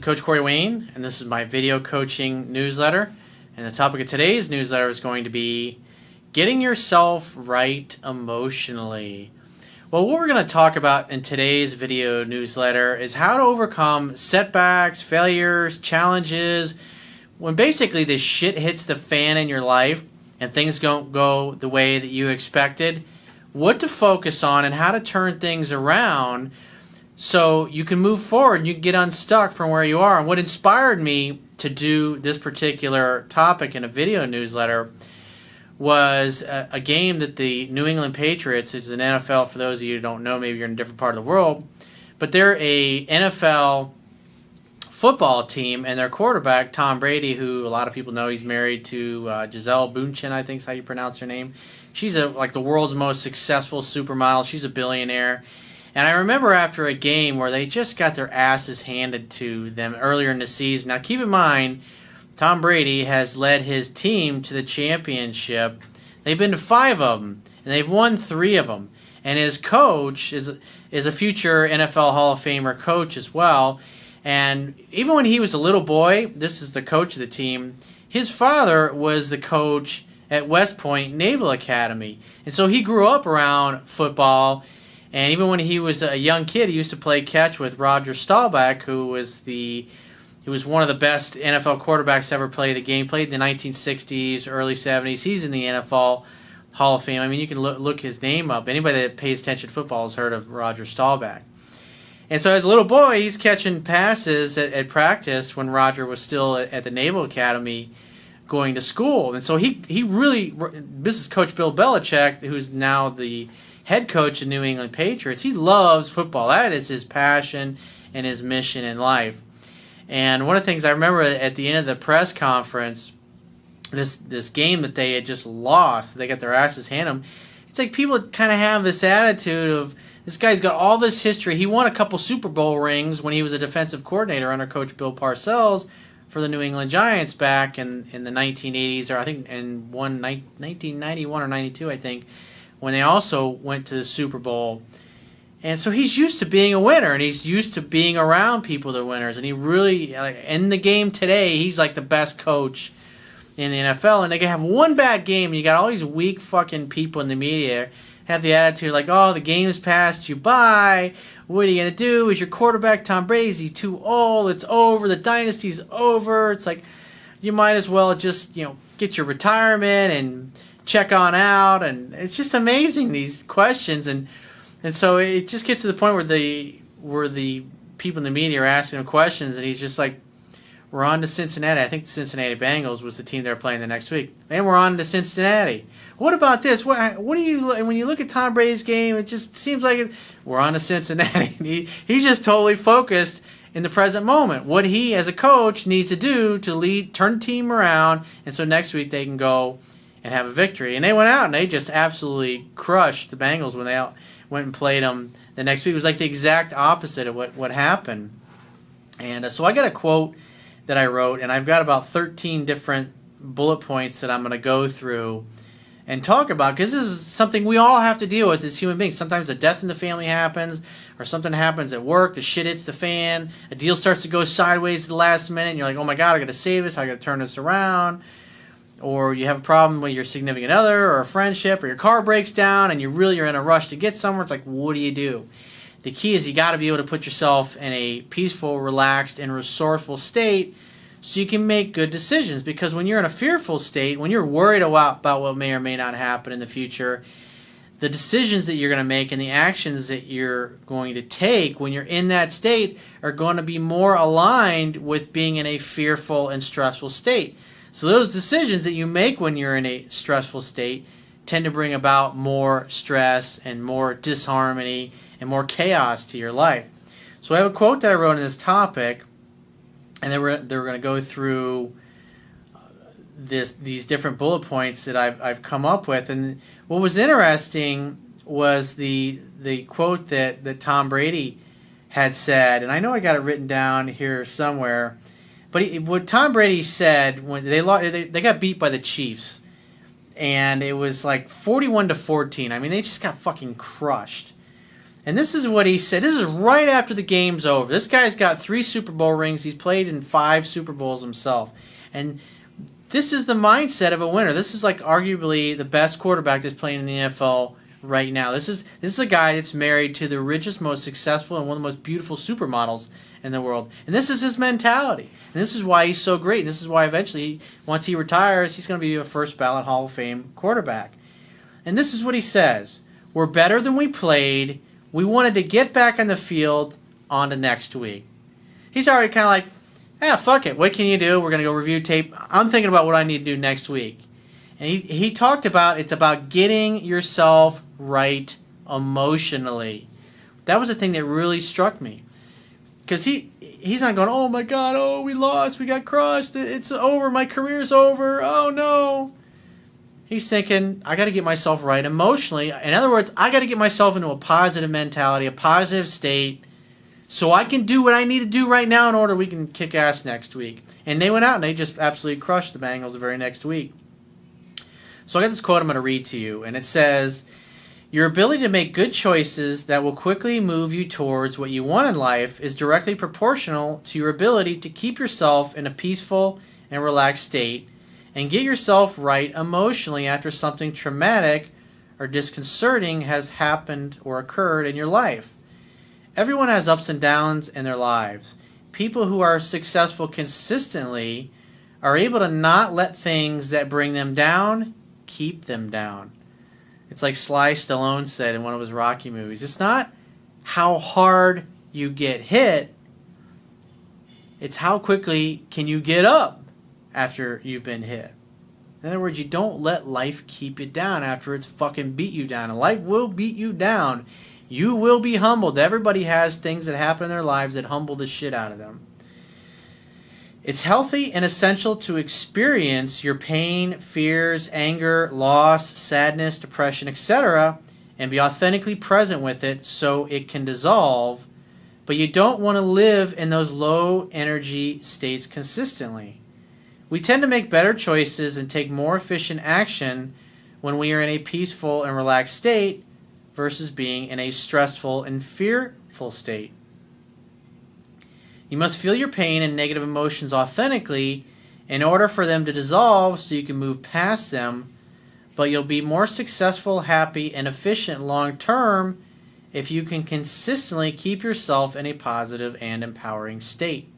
Coach Corey Wayne, and this is my video coaching newsletter. And the topic of today's newsletter is going to be getting yourself right emotionally. Well, what we're going to talk about in today's video newsletter is how to overcome setbacks, failures, challenges, when basically this shit hits the fan in your life and things don't go the way that you expected, what to focus on and how to turn things around so you can move forward and you can get unstuck from where you are. And what inspired me to do this particular topic in a video newsletter was a game that the New England Patriots, is an NFL, for those of you who don't know, maybe you're in a different part of the world, but they're a NFL football team, and their quarterback, Tom Brady, who a lot of people know, he's married to Gisele Bündchen, I think is how you pronounce her name. She's like the world's most successful supermodel. She's a billionaire. And I remember after a game where they just got their asses handed to them earlier in the season. Now keep in mind, Tom Brady has led his team to the championship. They've been to 5 of them, and they've won 3 of them. And his coach is a future NFL Hall of Famer coach as well. And even when he was a little boy, this is the coach of the team, his father was the coach at West Point Naval Academy. And so he grew up around football. And even when he was a young kid, he used to play catch with Roger Staubach, who was one of the best NFL quarterbacks to ever play the game. Played in the 1960s, early 70s. He's in the NFL Hall of Fame. I mean, you can look his name up. Anybody that pays attention to football has heard of Roger Staubach. And so as a little boy, he's catching passes at practice when Roger was still at the Naval Academy going to school. And so he really, this is Coach Bill Belichick, who's now the head coach of New England Patriots. He loves football. That is his passion and his mission in life. And one of the things I remember at the end of the press conference, this game that they had just lost, they got their asses handed them. It's like people kind of have this attitude of, this guy's got all this history. He won a couple Super Bowl rings when he was a defensive coordinator under Coach Bill Parcells for the New England Giants back in the 1980s, or I think in 1991 or 92, I think, when they also went to the Super Bowl. And so he's used to being a winner, and he's used to being around people that are winners. And he really, in the game today, he's like the best coach in the NFL. And they can have one bad game, and you got all these weak fucking people in the media have the attitude like, oh, the game's passed you by. What are you going to do? Is your quarterback Tom Brady? Is he too old? It's over. The dynasty's over. It's like, you might as well just, get your retirement and check on out. And it's just amazing, these questions. And so it just gets to the point where the people in the media are asking him questions, and he's just like, we're on to Cincinnati. I think the Cincinnati Bengals was the team they were playing the next week. And we're on to Cincinnati. What about this? What do you, when you look at Tom Brady's game, it just seems like we're on to Cincinnati. He's just totally focused in the present moment. What he, as a coach, needs to do to turn the team around, and so next week they can go and have a victory. And they went out and they just absolutely crushed the Bengals when they went and played them the next week. It was like the exact opposite of what happened. And so I got a quote that I wrote, and I've got about 13 different bullet points that I'm going to go through and talk about, because this is something we all have to deal with as human beings. Sometimes a death in the family happens, or something happens at work, the shit hits the fan, a deal starts to go sideways at the last minute, and you're like, oh my God, I got to save this, I got to turn this around. Or you have a problem with your significant other or a friendship, or your car breaks down and you're in a rush to get somewhere. It's like, what do? The key is you got to be able to put yourself in a peaceful, relaxed, and resourceful state so you can make good decisions. Because when you're in a fearful state, when you're worried about what may or may not happen in the future, the decisions that you're going to make and the actions that you're going to take when you're in that state are going to be more aligned with being in a fearful and stressful state. So those decisions that you make when you're in a stressful state tend to bring about more stress and more disharmony and more chaos to your life. So I have a quote that I wrote on this topic, and then we're going to go through these different bullet points that I've come up with. And what was interesting was the quote that Tom Brady had said, and I know I got it written down here somewhere. But what Tom Brady said when they got beat by the Chiefs, and it was like 41-14. I mean, they just got fucking crushed. And this is what he said. This is right after the game's over. This guy's got 3 Super Bowl rings. He's played in 5 Super Bowls himself. And this is the mindset of a winner. This is like arguably the best quarterback that's playing in the NFL right now. This is a guy that's married to the richest, most successful, and one of the most beautiful supermodels in the world. And this is his mentality. And this is why he's so great. And this is why eventually, once he retires, he's going to be a first ballot Hall of Fame quarterback. And this is what he says. We're better than we played. We wanted to get back on the field on to next week. He's already kind of like, fuck it. What can you do? We're going to go review tape. I'm thinking about what I need to do next week. And he talked about it's about getting yourself right emotionally. That was the thing that really struck me. Because he's not going, oh my God, oh, we lost, we got crushed, it's over, my career's over, oh no. He's thinking, I got to get myself right emotionally. In other words, I got to get myself into a positive mentality, a positive state, so I can do what I need to do right now in order we can kick ass next week. And they went out and they just absolutely crushed the Bengals the very next week. So I got this quote I'm going to read to you, and it says, your ability to make good choices that will quickly move you towards what you want in life is directly proportional to your ability to keep yourself in a peaceful and relaxed state and get yourself right emotionally after something traumatic or disconcerting has happened or occurred in your life. Everyone has ups and downs in their lives. People who are successful consistently are able to not let things that bring them down keep them down. It's like Sly Stallone said in one of his Rocky movies. It's not how hard you get hit. It's how quickly can you get up after you've been hit. In other words, you don't let life keep you down after it's fucking beat you down. And life will beat you down. You will be humbled. Everybody has things that happen in their lives that humble the shit out of them. It's healthy and essential to experience your pain, fears, anger, loss, sadness, depression, etc., and be authentically present with it so it can dissolve, but you don't want to live in those low energy states consistently. We tend to make better choices and take more efficient action when we are in a peaceful and relaxed state versus being in a stressful and fearful state. You must feel your pain and negative emotions authentically in order for them to dissolve so you can move past them, but you'll be more successful, happy, and efficient long term if you can consistently keep yourself in a positive and empowering state.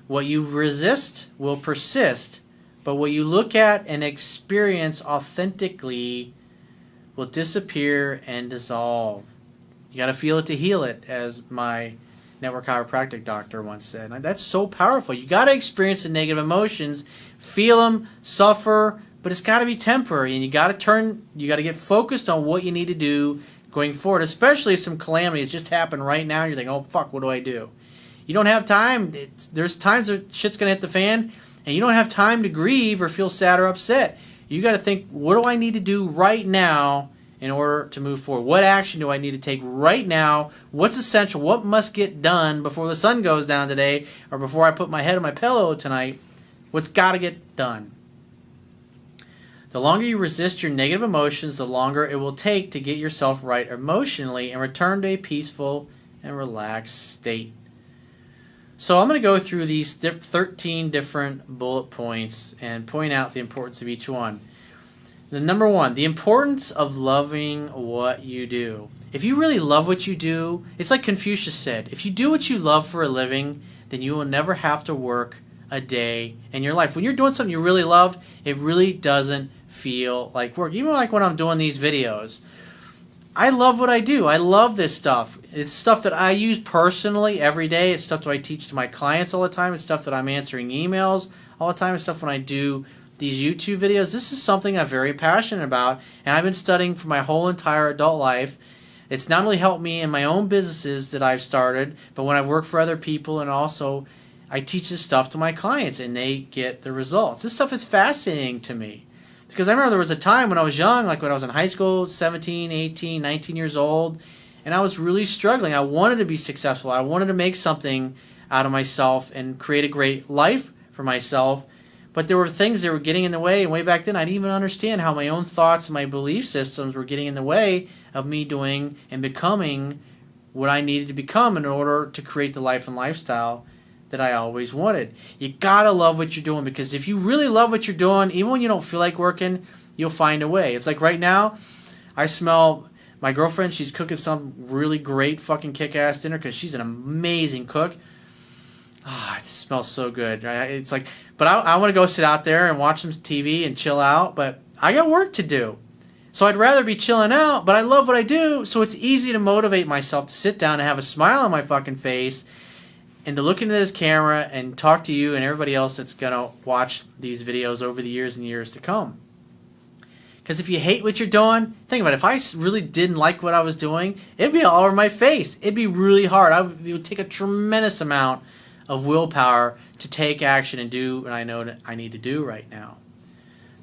What you resist will persist, but what you look at and experience authentically will disappear and dissolve. You got to feel it to heal it, as my network chiropractic doctor once said. That's so powerful. You got to experience the negative emotions, feel them, suffer, but it's got to be temporary, and you got to get focused on what you need to do going forward, especially if some calamities just happen right now. You're thinking, oh fuck, what do I do? You don't have time. There's times that shit's going to hit the fan, and you don't have time to grieve or feel sad or upset. You got to think, what do I need to do right now in order to move forward? What action do I need to take right now? What's essential? What must get done before the sun goes down today or before I put my head on my pillow tonight? What's got to get done? The longer you resist your negative emotions, the longer it will take to get yourself right emotionally and return to a peaceful and relaxed state. So I'm going to go through these 13 different bullet points and point out the importance of each one. The number one, the importance of loving what you do. If you really love what you do, it's like Confucius said, if you do what you love for a living, then you will never have to work a day in your life. When you're doing something you really love, it really doesn't feel like work. Even like when I'm doing these videos, I love what I do. I love this stuff. It's stuff that I use personally every day. It's stuff that I teach to my clients all the time. It's stuff that I'm answering emails all the time. It's stuff when I do these YouTube videos. This is something I'm very passionate about, and I've been studying for my whole entire adult life. It's not only helped me in my own businesses that I've started, but when I've worked for other people, and also I teach this stuff to my clients and they get the results. This stuff is fascinating to me because I remember there was a time when I was young, like when I was in high school, 17, 18, 19 years old, and I was really struggling. I wanted to be successful. I wanted to make something out of myself and create a great life for myself. But there were things that were getting in the way, and way back then I didn't even understand how my own thoughts and my belief systems were getting in the way of me doing and becoming what I needed to become in order to create the life and lifestyle that I always wanted. You gotta love what you're doing, because if you really love what you're doing, even when you don't feel like working, you'll find a way. It's like right now, I smell my girlfriend, she's cooking some really great fucking kick-ass dinner because she's an amazing cook. Ah, it smells so good. It's like, but I want to go sit out there and watch some TV and chill out, but I got work to do. So I'd rather be chilling out, but I love what I do, so it's easy to motivate myself to sit down and have a smile on my fucking face and to look into this camera and talk to you and everybody else that's going to watch these videos over the years and years to come. Because if you hate what you're doing, think about it. If I really didn't like what I was doing, it'd be all over my face. It'd be really hard. It would take a tremendous amount of willpower to take action and do what I know that I need to do right now.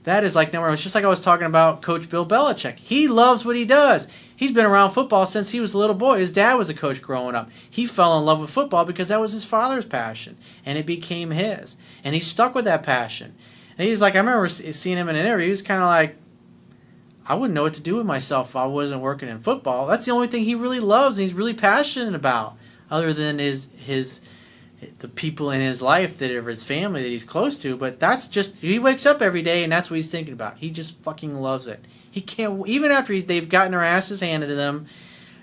That is like number one. It's just like I was talking about Coach Bill Belichick. He loves what he does. He's been around football since he was a little boy. His dad was a coach growing up. He fell in love with football because that was his father's passion, and it became his. And he stuck with that passion. And he's like, I remember seeing him in an interview. He was kind of like, I wouldn't know what to do with myself if I wasn't working in football. That's the only thing he really loves and he's really passionate about, other than the people in his life that are his family that he's close to. But that's just, he wakes up every day and that's what he's thinking about. He just fucking loves it. He can't, even after they've gotten their asses handed to them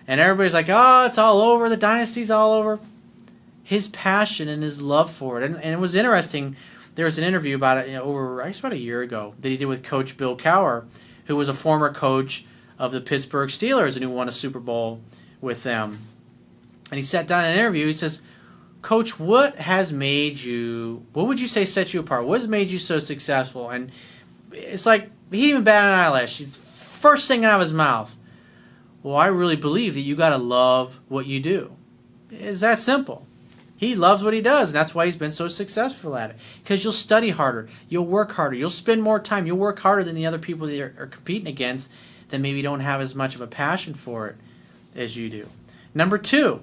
and everybody's like, oh, it's all over, the dynasty's all over. His passion and his love for it. And it was interesting. There was an interview about it over, I guess about a year ago, that he did with Coach Bill Cowher, who was a former coach of the Pittsburgh Steelers and who won a Super Bowl with them. And he sat down in an interview. He says, Coach, what would you say sets you apart? What has made you so successful? And it's like, he didn't even bat an eyelash. It's first thing out of his mouth. Well, I really believe that you got to love what you do. It's that simple. He loves what he does, and that's why he's been so successful at it. Because you'll study harder, you'll work harder, you'll spend more time, you'll work harder than the other people that are competing against that maybe don't have as much of a passion for it as you do. Number two,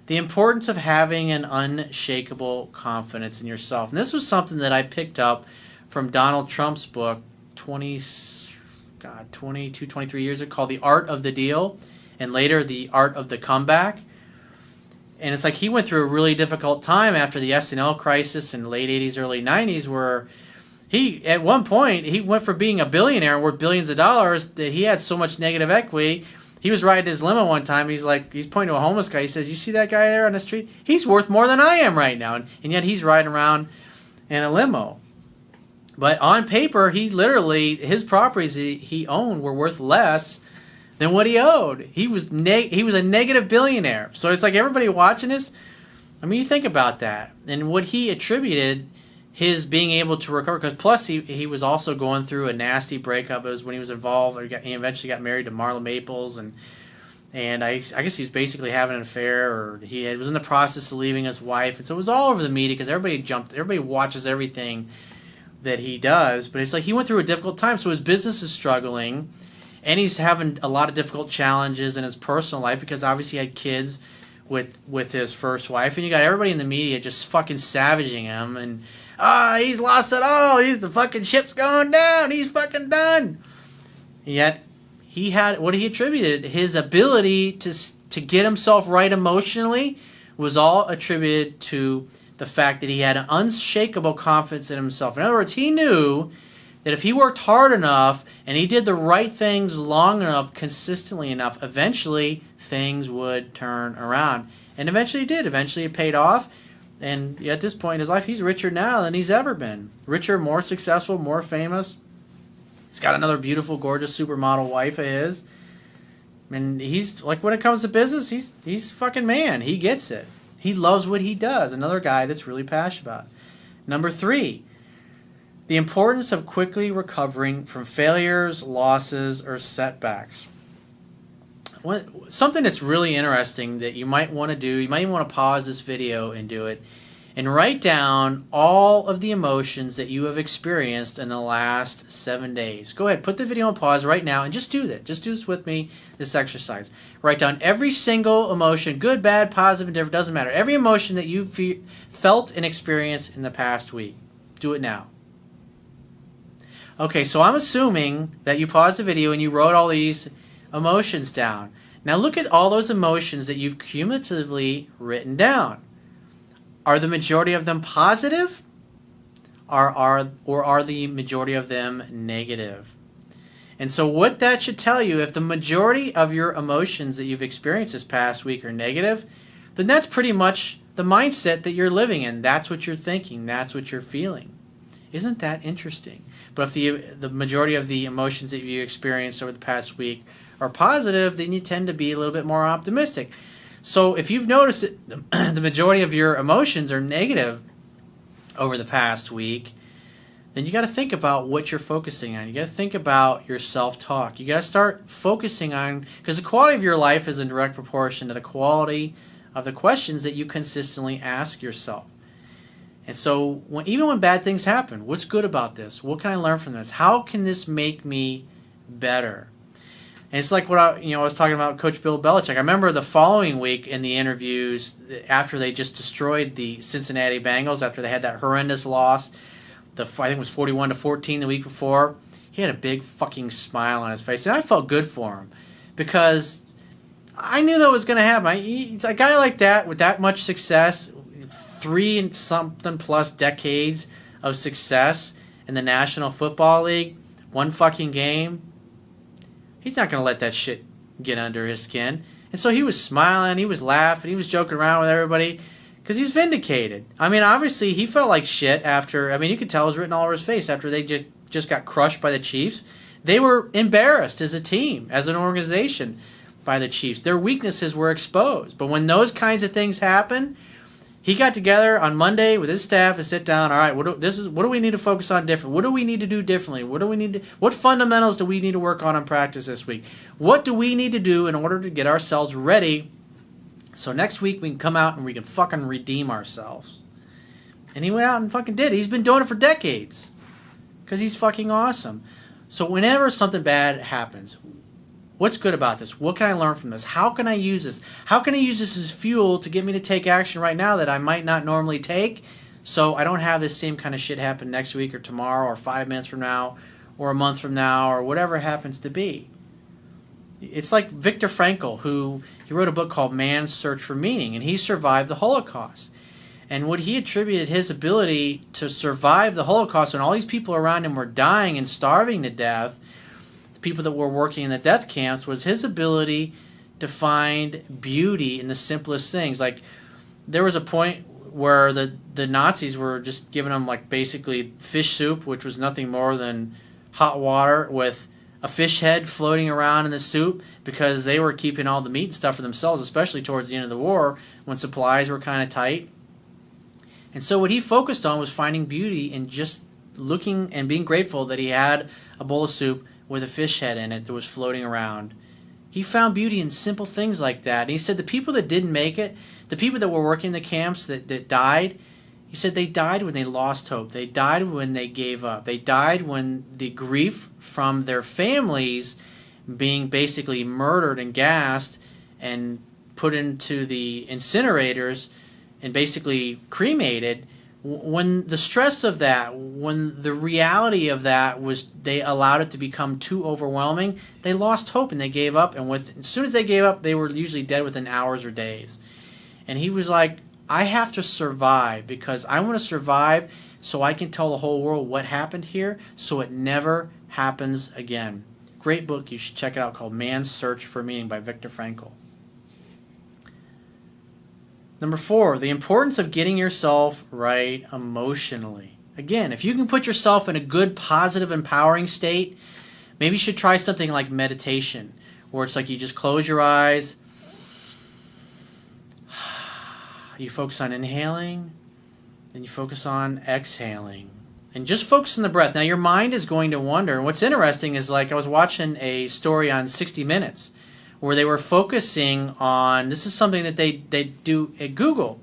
the importance of having an unshakable confidence in yourself. And this was something that I picked up from Donald Trump's book 23 years ago, called The Art of the Deal, and later The Art of the Comeback. And it's like he went through a really difficult time after the S&L crisis in the late 80s, early 90s, where he, at one point, he went from being a billionaire worth billions of dollars that he had so much negative equity. He was riding his limo one time. He's pointing to a homeless guy. He says, you see that guy there on the street? He's worth more than I am right now. And yet he's riding around in a limo. But on paper, his properties he owned were worth less than what he owed. He was a negative billionaire. So it's like everybody watching this, I mean, you think about that. And what he attributed his being able to recover, because plus he was also going through a nasty breakup. It was when he was involved, he eventually got married to Marla Maples, and I guess he was basically having an affair, or he was in the process of leaving his wife. And so it was all over the media because everybody watches everything that he does. But it's like he went through a difficult time, so his business is struggling. And he's having a lot of difficult challenges in his personal life because obviously he had kids with his first wife. And you got everybody in the media just fucking savaging him. And, he's lost it all. The fucking ship's going down. He's fucking done. And yet, what he attributed, his ability to get himself right emotionally was all attributed to the fact that he had an unshakable confidence in himself. In other words, he knew that if he worked hard enough and he did the right things long enough, consistently enough, eventually things would turn around. And eventually it did. Eventually it paid off. And at this point in his life, he's richer now than he's ever been. Richer, more successful, more famous. He's got another beautiful, gorgeous supermodel wife of his. And he's, like, when it comes to business, he's fucking man. He gets it. He loves what he does. Another guy that's really passionate about it. Number three, the importance of quickly recovering from failures, losses, or setbacks. Something that's really interesting that you might want to do, you might even want to pause this video and do it, and write down all of the emotions that you have experienced in the last 7 days. Go ahead, put the video on pause right now and just do that. Just do this with me, this exercise. Write down every single emotion, good, bad, positive, indifferent, doesn't matter. Every emotion that you felt and experienced in the past week. Do it now. Okay, so I'm assuming that you paused the video and you wrote all these emotions down. Now look at all those emotions that you've cumulatively written down. Are the majority of them positive? Or are the majority of them negative? And so what that should tell you, if the majority of your emotions that you've experienced this past week are negative, then that's pretty much the mindset that you're living in. That's what you're thinking. That's what you're feeling. Isn't that interesting? But if the majority of the emotions that you experienced over the past week are positive, then you tend to be a little bit more optimistic. So if you've noticed that the majority of your emotions are negative over the past week, then you got to think about what you're focusing on. You got to think about your self-talk. You got to start focusing on, because the quality of your life is in direct proportion to the quality of the questions that you consistently ask yourself. And so even when bad things happen, what's good about this? What can I learn from this? How can this make me better? And it's like what I was talking about Coach Bill Belichick. I remember the following week in the interviews after they just destroyed the Cincinnati Bengals, after they had that horrendous loss, I think it was 41-14 the week before. He had a big fucking smile on his face, and I felt good for him because I knew that was going to happen. A guy like that with that much success, 3 and something plus decades of success in the National Football League, one fucking game, he's not going to let that shit get under his skin. And so he was smiling, he was laughing, he was joking around with everybody because he was vindicated. I mean, obviously, he felt like shit after, you could tell it was written all over his face after they just got crushed by the Chiefs. They were embarrassed as a team, as an organization, by the Chiefs. Their weaknesses were exposed. But when those kinds of things happen, he got together on Monday with his staff to sit down. All right, what do we need to focus on different? What do we need to do differently? What fundamentals do we need to work on in practice this week? What do we need to do in order to get ourselves ready so next week we can come out and we can fucking redeem ourselves? And he went out and fucking did it. He's been doing it for decades because he's fucking awesome. So whenever something bad happens, what's good about this? What can I learn from this? How can I use this? How can I use this as fuel to get me to take action right now that I might not normally take, so I don't have this same kind of shit happen next week or tomorrow or 5 minutes from now or a month from now or whatever it happens to be? It's like Viktor Frankl, he wrote a book called Man's Search for Meaning, and he survived the Holocaust. And what he attributed his ability to survive the Holocaust, and all these people around him were dying and starving to death, people that were working in the death camps, was his ability to find beauty in the simplest things. Like, there was a point where the Nazis were just giving them basically fish soup, which was nothing more than hot water with a fish head floating around in the soup, because they were keeping all the meat and stuff for themselves, especially towards the end of the war when supplies were kind of tight. And so what he focused on was finding beauty in just looking and being grateful that he had a bowl of soup with a fish head in it that was floating around. He found beauty in simple things like that. And he said the people that didn't make it, the people that were working in the camps that died, he said they died when they lost hope. They died when they gave up. They died when the grief from their families being basically murdered and gassed and put into the incinerators and basically cremated, when the stress of that, when the reality of that was they allowed it to become too overwhelming, they lost hope and they gave up. And as soon as they gave up, they were usually dead within hours or days. And he was like, I have to survive, because I want to survive so I can tell the whole world what happened here so it never happens again. Great book. You should check it out, called Man's Search for Meaning by Viktor Frankl. Number 4, the importance of getting yourself right emotionally. Again, if you can put yourself in a good, positive, empowering state, maybe you should try something like meditation, where it's like you just close your eyes, you focus on inhaling, then you focus on exhaling, and just focus on the breath. Now, your mind is going to wander, and what's interesting is, I was watching a story on 60 Minutes, where they were focusing on, this is something that they do at Google,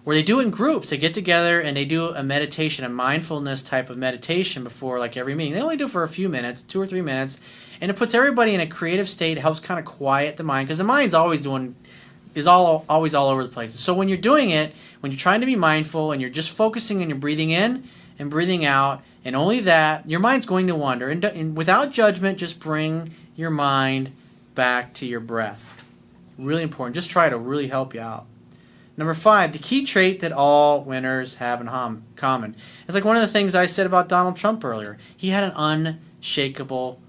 where they do it in groups. They get together and they do a meditation, a mindfulness type of meditation before every meeting. They only do it for a few minutes, 2 or 3 minutes, and it puts everybody in a creative state. It helps kind of quiet the mind, because the mind's always always all over the place. So when you're doing it, when you're trying to be mindful and you're just focusing on your breathing in and breathing out, and only that, your mind's going to wander. And without judgment, just bring your mind back to your breath. Really important. Just try to really help you out. Number 5, the key trait that all winners have in common. It's like one of the things I said about Donald Trump earlier. He had an unshakable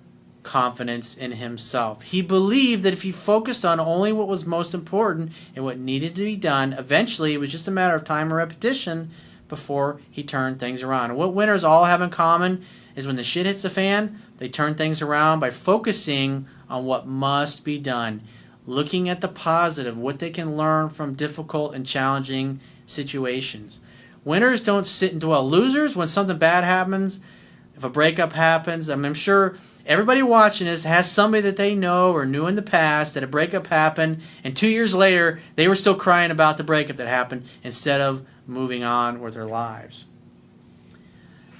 confidence in himself. He believed that if he focused on only what was most important and what needed to be done, eventually it was just a matter of time and repetition before he turned things around. And what winners all have in common is when the shit hits the fan, they turn things around by focusing on what must be done. Looking at the positive, what they can learn from difficult and challenging situations. Winners don't sit and dwell. Losers, when something bad happens, if a breakup happens, I'm sure everybody watching this has somebody that they know or knew in the past that a breakup happened, and 2 years later, they were still crying about the breakup that happened instead of moving on with their lives.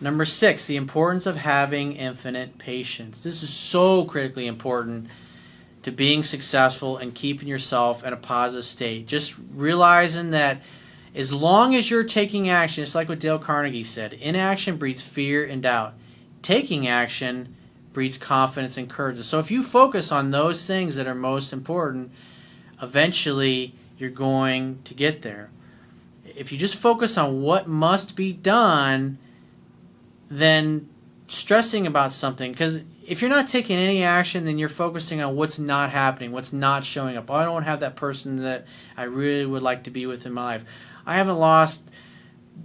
Number 6, the importance of having infinite patience. This is so critically important to being successful and keeping yourself in a positive state. Just realizing that as long as you're taking action, it's like what Dale Carnegie said, inaction breeds fear and doubt. Taking action breeds confidence and courage. So if you focus on those things that are most important, eventually you're going to get there. If you just focus on what must be done, then stressing about something, because if you're not taking any action, then you're focusing on what's not happening, what's not showing up. Oh, I don't have that person that I really would like to be with in my life. I haven't lost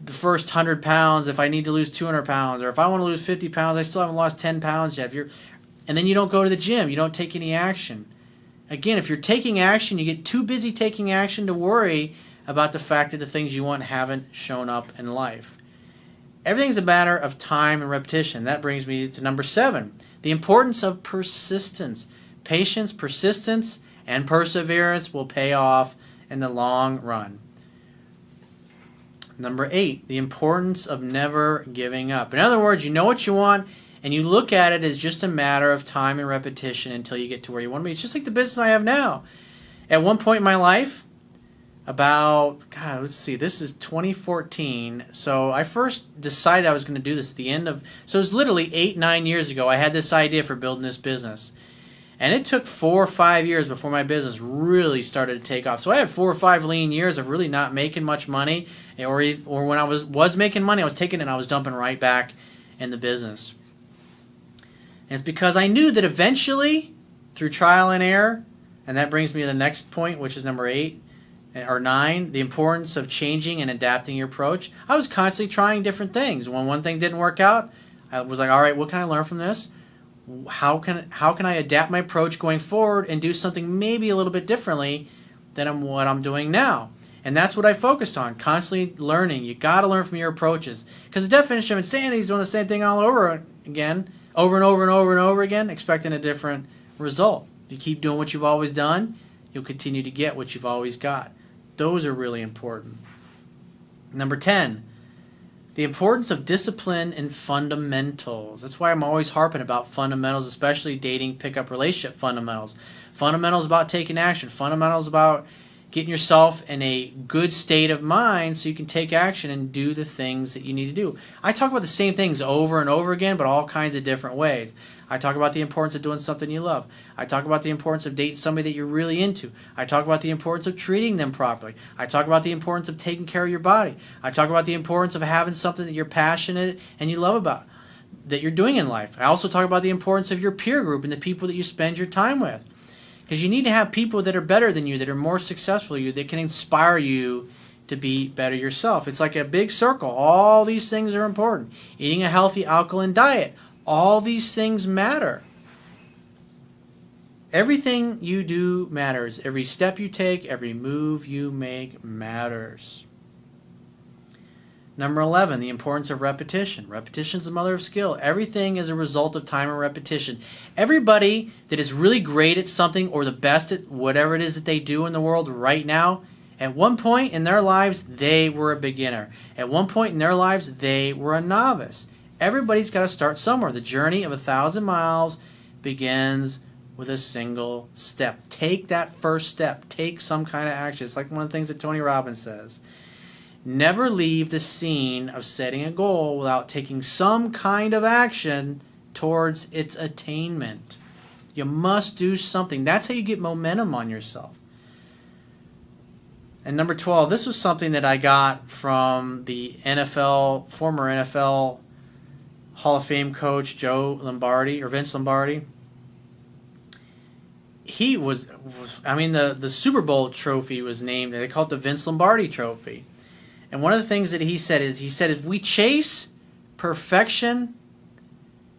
the first 100 pounds if I need to lose 200 pounds. Or if I want to lose 50 pounds, I still haven't lost 10 pounds yet. And then you don't go to the gym. You don't take any action. Again, if you're taking action, you get too busy taking action to worry about the fact that the things you want haven't shown up in life. Everything's a matter of time and repetition. That brings me to number 7. The importance of persistence. Patience, persistence, and perseverance will pay off in the long run. Number 8, the importance of never giving up. In other words, you know what you want, and you look at it as just a matter of time and repetition until you get to where you want to be. It's just like the business I have now. At one point in my life, this is 2014. So I first decided I was going to do this at the end of, so it was literally 8-9 years ago. I had this idea for building this business. And it took 4 or 5 years before my business really started to take off. So I had 4 or 5 lean years of really not making much money. Or when I was making money, I was taking it and I was dumping right back in the business. And it's because I knew that eventually, through trial and error, and that brings me to the next point, which is number 8, or 9, the importance of changing and adapting your approach. I was constantly trying different things. When one thing didn't work out, I was like, all right, what can I learn from this? How can I adapt my approach going forward and do something maybe a little bit differently than what I'm doing now? And that's what I focused on, constantly learning. You got to learn from your approaches. Because the definition of insanity is doing the same thing all over again, over and over and over and over again, expecting a different result. If you keep doing what you've always done, you'll continue to get what you've always got. Those are really important. Number 10, the importance of discipline and fundamentals. That's why I'm always harping about fundamentals, especially dating, pickup, relationship fundamentals. Fundamentals about taking action. Fundamentals about getting yourself in a good state of mind so you can take action and do the things that you need to do. I talk about the same things over and over again, but all kinds of different ways. I talk about the importance of doing something you love. I talk about the importance of dating somebody that you're really into. I talk about the importance of treating them properly. I talk about the importance of taking care of your body. I talk about the importance of having something that you're passionate and you love about, that you're doing in life. I also talk about the importance of your peer group and the people that you spend your time with. Because you need to have people that are better than you, that are more successful than you, that can inspire you to be better yourself. It's like a big circle. All these things are important. Eating a healthy alkaline diet. All these things matter. Everything you do matters. Every step you take, every move you make matters. Number 11, the importance of repetition. Repetition is the mother of skill. Everything is a result of time and repetition. Everybody that is really great at something or the best at whatever it is that they do in the world right now, at one point in their lives, they were a beginner. At one point in their lives, they were a novice. Everybody's got to start somewhere. The journey of 1,000 miles begins with a single step. Take that first step. Take some kind of action. It's like one of the things that Tony Robbins says. Never leave the scene of setting a goal without taking some kind of action towards its attainment. You must do something. That's how you get momentum on yourself. And number 12, this was something that I got from the former NFL Hall of Fame coach Joe Lombardi, or Vince Lombardi. He the Super Bowl trophy was named, they call it the Vince Lombardi trophy. And one of the things that he said is, if we chase perfection,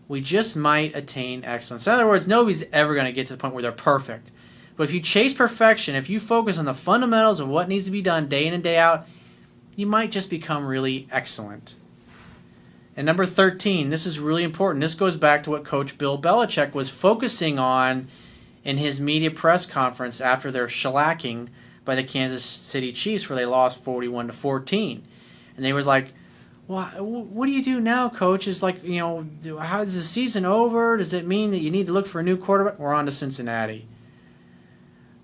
we just might attain excellence. In other words, nobody's ever going to get to the point where they're perfect. But if you chase perfection, if you focus on the fundamentals of what needs to be done day in and day out, you might just become really excellent. And number 13, this is really important. This goes back to what Coach Bill Belichick was focusing on in his media press conference after their shellacking by the Kansas City Chiefs, where they lost 41-14. And they were like, well, what do you do now, Coach? Is like, how is the season over? Does it mean that you need to look for a new quarterback? We're on to Cincinnati.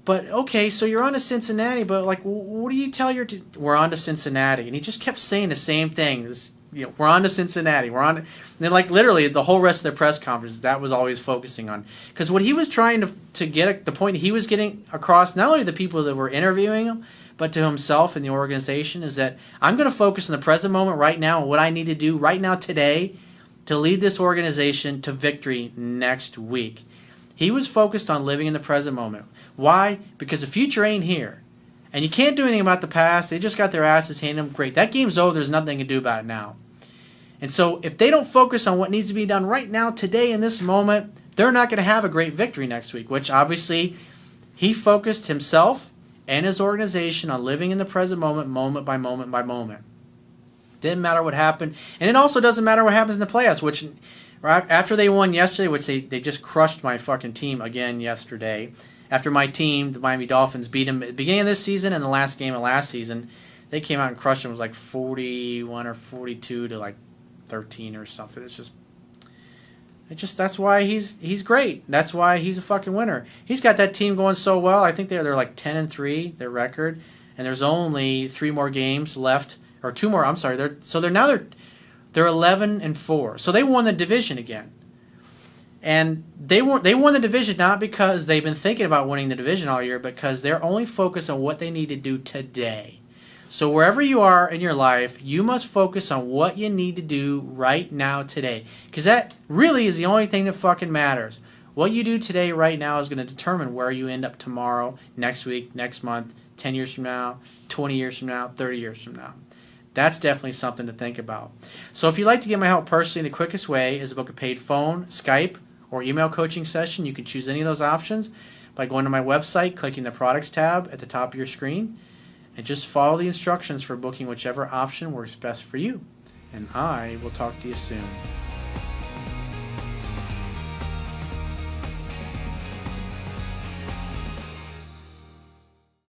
But, okay, so you're on to Cincinnati, but, like, what do you tell we're on to Cincinnati. And he just kept saying the same thing. We're on to Cincinnati. And then, like, literally the whole rest of the press conference, that was all he was focusing on. Because what he was trying to get, the point he was getting across, not only to the people that were interviewing him, but to himself and the organization, is that I'm going to focus on the present moment right now and what I need to do right now today to lead this organization to victory next week. He was focused on living in the present moment. Why? Because the future ain't here. And you can't do anything about the past. They just got their asses handed them. Great. That game's over. There's nothing they can do about it now. And so if they don't focus on what needs to be done right now, today, in this moment, they're not going to have a great victory next week, which obviously he focused himself and his organization on living in the present moment, moment by moment by moment. Didn't matter what happened. And it also doesn't matter what happens in the playoffs, which after they won yesterday, which they just crushed my fucking team again yesterday. After my team, the Miami Dolphins, beat them at the beginning of this season and the last game of last season, they came out and crushed them. It was like 41 or 42 to like 13 or something. That's why he's great. That's why he's a fucking winner. He's got that team going so well. I think they're like 10-3, their record, and there's only 3 more games left, or 2 more. I'm sorry. They're 11-4. So they won the division again. And they won the division not because they've been thinking about winning the division all year, but because they're only focused on what they need to do today. So wherever you are in your life, you must focus on what you need to do right now today. Because that really is the only thing that fucking matters. What you do today right now is going to determine where you end up tomorrow, next week, next month, 10 years from now, 20 years from now, 30 years from now. That's definitely something to think about. So if you'd like to get my help personally, the quickest way is to book a paid phone, Skype, or email coaching session. You can choose any of those options by going to my website, clicking the products tab at the top of your screen, and just follow the instructions for booking whichever option works best for you. And I will talk to you soon.